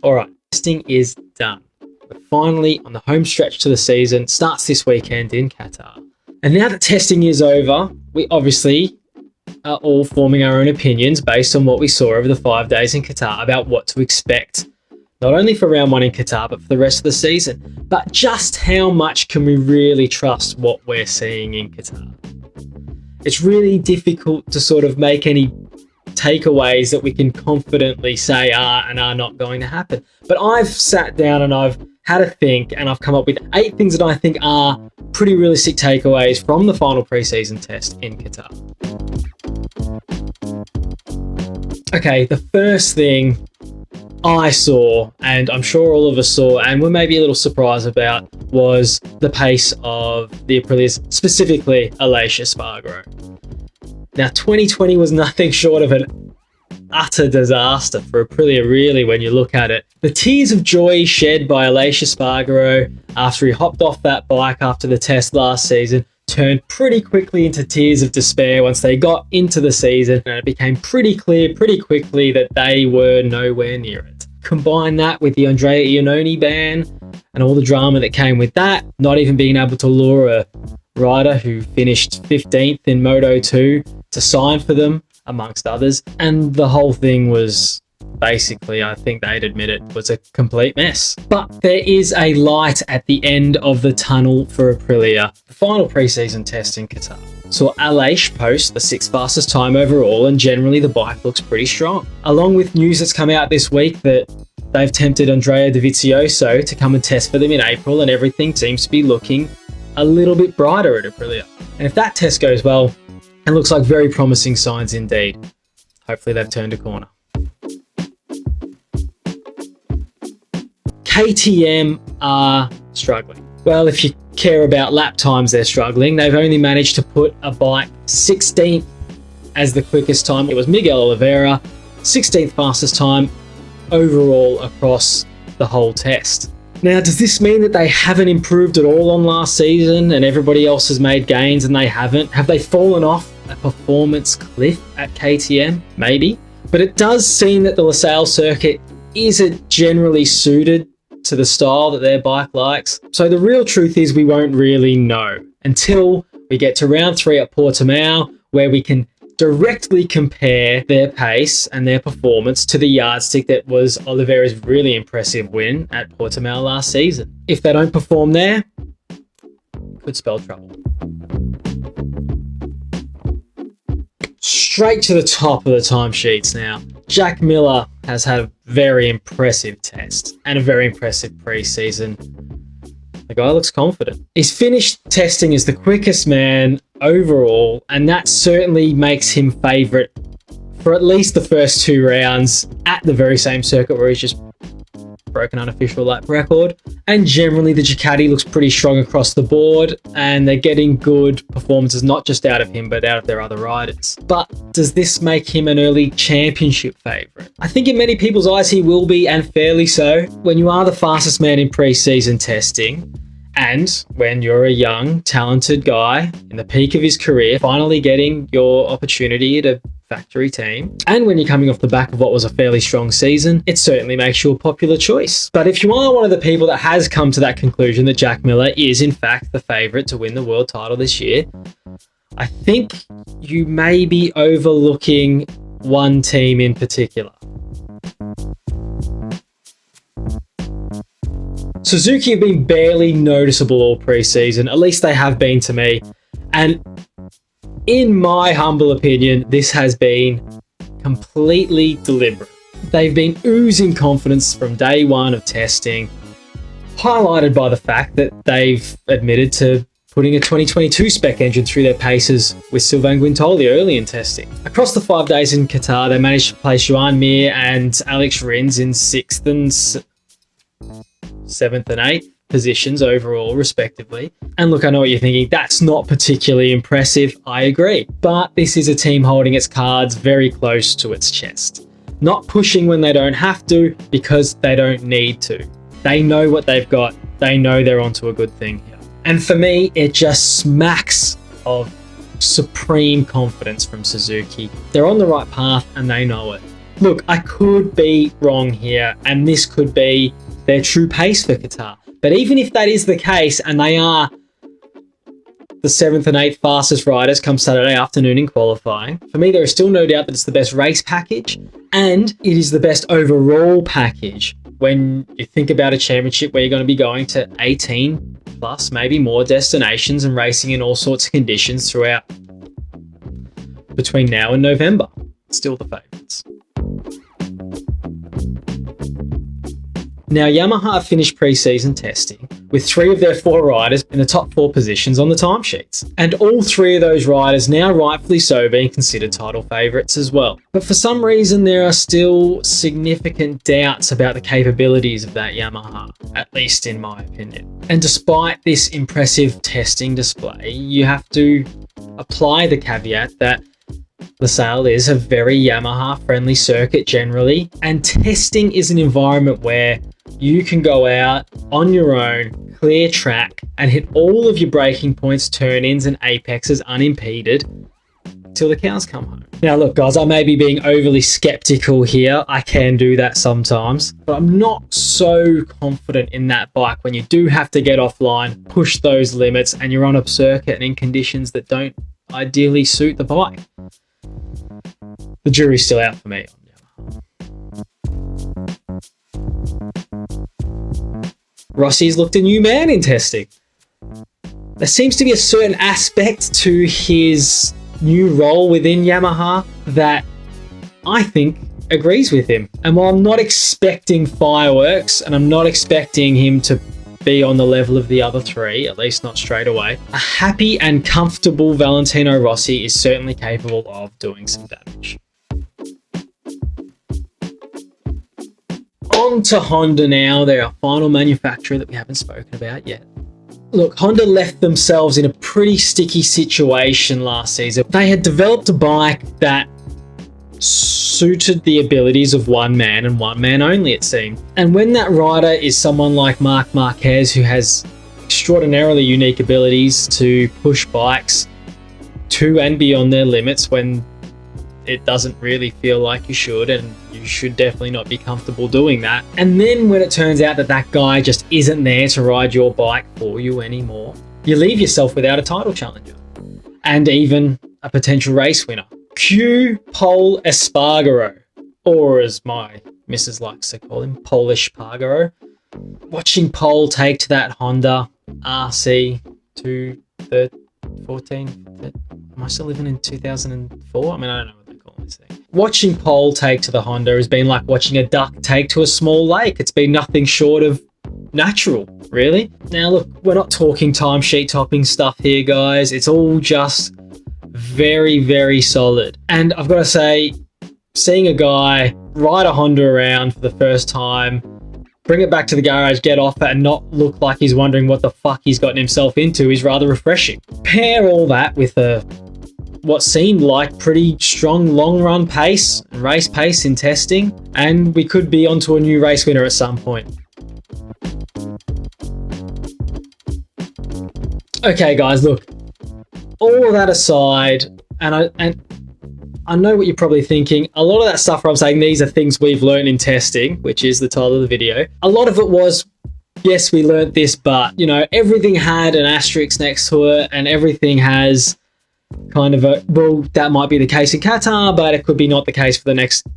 All right, testing is done. We're finally on the home stretch to the season. Starts this weekend in Qatar. And now that testing is over, we obviously are all forming our own opinions based on what we saw over the 5 days in Qatar about what to expect, not only for round one in Qatar, but for the rest of the season. But just how much can we really trust what we're seeing in Qatar? It's really difficult to sort of make any takeaways that we can confidently say are and are not going to happen. But I've sat down and I've had a think, and I've come up with 8 things that I think are pretty realistic takeaways from the final preseason test in Qatar. Okay, the first thing I saw, and I'm sure all of us saw, and we're maybe a little surprised about, was the pace of the Aprilias, specifically Aleix Espargaro. Now, 2020 was nothing short of an utter disaster for Aprilia, really, when you look at it. The tears of joy shed by Aleix Espargaro after he hopped off that bike after the test last season turned pretty quickly into tears of despair once they got into the season, and it became pretty clear pretty quickly that they were nowhere near it. Combine that with the Andrea Iannone ban and all the drama that came with that, not even being able to lure a rider who finished 15th in Moto2 to sign for them, amongst others, and the whole thing was basically, I think they'd admit it, was a complete mess. But there is a light at the end of the tunnel for Aprilia. The final preseason test in Qatar saw Aleix post the 6th fastest time overall, and generally the bike looks pretty strong. Along with news that's come out this week that they've tempted Andrea Dovizioso to come and test for them in April, and everything seems to be looking a little bit brighter at Aprilia. And if that test goes well, it looks like very promising signs indeed. Hopefully they've turned a corner. KTM are struggling. Well, if you care about lap times, they're struggling. They've only managed to put a bike 16th as the quickest time. It was Miguel Oliveira, 16th fastest time overall across the whole test. Now, does this mean that they haven't improved at all on last season and everybody else has made gains and they haven't? Have they fallen off a performance cliff at KTM? Maybe. But it does seem that the LaSalle circuit isn't generally suited to the style that their bike likes. So the real truth is we won't really know until we get to round 3 at Portimao, where we can directly compare their pace and their performance to the yardstick that was Oliveira's really impressive win at Portimao last season. If they don't perform there, could spell trouble. Straight to the top of the timesheets now. Jack Miller has had a very impressive test and a very impressive pre-season. The guy looks confident. He's finished testing as the quickest man overall, and that certainly makes him favourite for at least the first 2 rounds at the very same circuit where he's just broken unofficial lap record. And generally the Ducati looks pretty strong across the board, and they're getting good performances not just out of him but out of their other riders. But does this make him an early championship favourite? I think in many people's eyes he will be, and fairly so. When you are the fastest man in pre-season testing, and when you're a young, talented guy in the peak of his career, finally getting your opportunity at a factory team, and when you're coming off the back of what was a fairly strong season, it certainly makes you a popular choice. But if you are one of the people that has come to that conclusion that Jack Miller is in fact the favourite to win the world title this year, I think you may be overlooking one team in particular. Suzuki have been barely noticeable all pre-season, at least they have been to me, and in my humble opinion, this has been completely deliberate. They've been oozing confidence from day one of testing, highlighted by the fact that they've admitted to putting a 2022 spec engine through their paces with Sylvain Guintoli early in testing. Across the 5 days in Qatar, they managed to place Joan Mir and Alex Rins in 6th and 7th and 8th positions overall, respectively. And look, I know what you're thinking. That's not particularly impressive. I agree. But this is a team holding its cards very close to its chest. Not pushing when they don't have to, because they don't need to. They know what they've got. They know they're onto a good thing here. And for me, it just smacks of supreme confidence from Suzuki. They're on the right path and they know it. Look, I could be wrong here, and this could be their true pace for Qatar. But even if that is the case, and they are the 7th and 8th fastest riders come Saturday afternoon in qualifying, for me there is still no doubt that it's the best race package, and it is the best overall package when you think about a championship where you're going to be going to 18 plus, maybe more destinations and racing in all sorts of conditions throughout between now and November. Still the favourites. Now, Yamaha finished pre-season testing with 3 of their 4 riders in the top 4 positions on the timesheets. And all 3 of those riders now rightfully so being considered title favourites as well. But for some reason, there are still significant doubts about the capabilities of that Yamaha, at least in my opinion. And despite this impressive testing display, you have to apply the caveat that LaSalle is a very Yamaha-friendly circuit generally, and testing is an environment where you can go out on your own, clear track, and hit all of your braking points, turn-ins, and apexes unimpeded till the cows come home. Now look guys, I may be being overly skeptical here, I can do that sometimes, but I'm not so confident in that bike when you do have to get offline, push those limits, and you're on a circuit and in conditions that don't ideally suit the bike. The jury's still out for me on Yamaha. Rossi's looked a new man in testing. There seems to be a certain aspect to his new role within Yamaha that I think agrees with him. And while I'm not expecting fireworks and I'm not expecting him to be on the level of the other 3, at least not straight away, a happy and comfortable Valentino Rossi is certainly capable of doing some damage. On to Honda now. They're our final manufacturer that we haven't spoken about yet. Look, Honda left themselves in a pretty sticky situation last season. They had developed a bike that suited the abilities of one man and one man only, it seemed. And when that rider is someone like Marc Marquez, who has extraordinarily unique abilities to push bikes to and beyond their limits when it doesn't really feel like you should, and you should definitely not be comfortable doing that. And then when it turns out that that guy just isn't there to ride your bike for you anymore, you leave yourself without a title challenger and even a potential race winner. Cue Pole Espargaro, or as my missus likes to call him, Polish Spargaro. Watching Pole take to that Honda RC to the 14, am I still living in 2004? I mean, I don't know what they call this thing. Watching Pole take to the Honda has been like watching a duck take to a small lake. It's been nothing short of natural, really. Now look, we're not talking timesheet topping stuff here, guys. It's all just very, very solid. And I've got to say, seeing a guy ride a Honda around for the first time, bring it back to the garage, get off it, and not look like he's wondering what the fuck he's gotten himself into is rather refreshing. Pair all that with what seemed like pretty strong long run pace and race pace in testing, and we could be onto a new race winner at some point. Okay guys, look, all of that aside, and I know what you're probably thinking. A lot of that stuff where I'm saying these are things we've learned in testing, which is the title of the video. A lot of it was, yes, we learned this, but, you know, everything had an asterisk next to it, and everything has kind of a, well, that might be the case in Qatar, but it could be not the case for the next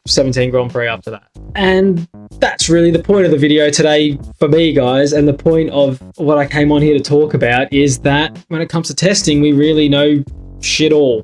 17 Grand Prix after that. And that's really the point of the video today for me, guys, and the point of what I came on here to talk about is that when it comes to testing, we really know shit all.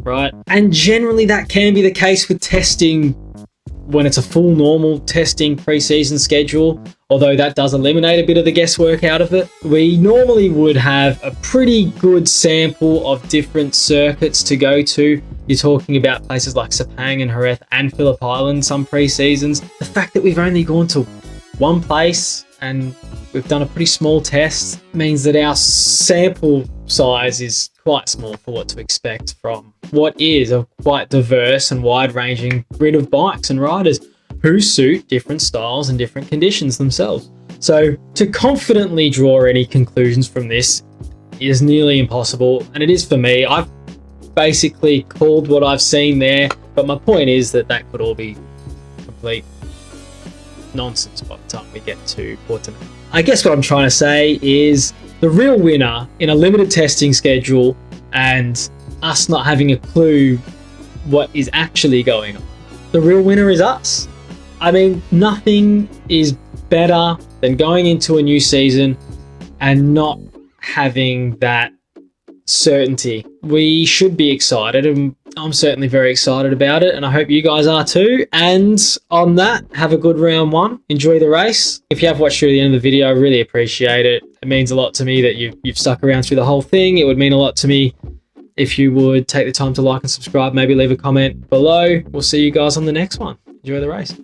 Right? And generally that can be the case with testing when it's a full normal testing pre-season schedule, although that does eliminate a bit of the guesswork out of it. We normally would have a pretty good sample of different circuits to go to. You're talking about places like Sepang and Jerez and Phillip Island some pre-seasons. The fact that we've only gone to one place and we've done a pretty small test means that our sample size is quite small for what to expect from what is a quite diverse and wide-ranging grid of bikes and riders who suit different styles and different conditions themselves. So to confidently draw any conclusions from this is nearly impossible, and it is for me. I've basically called what I've seen there But my point is that could all be complete nonsense by the time we get to Portimao. I guess what I'm trying to say is the real winner in a limited testing schedule and us not having a clue what is actually going on, the real winner is us. I mean, nothing is better than going into a new season and not having that certainty. We should be excited, and I'm certainly very excited about it, and I hope you guys are too. And on that, have a good round one. Enjoy the race. If you have watched through the end of the video, I really appreciate it. It means a lot to me that you've stuck around through the whole thing. It would mean a lot to me if you would take the time to like and subscribe, maybe leave a comment below. We'll see you guys on the next one. Enjoy the race.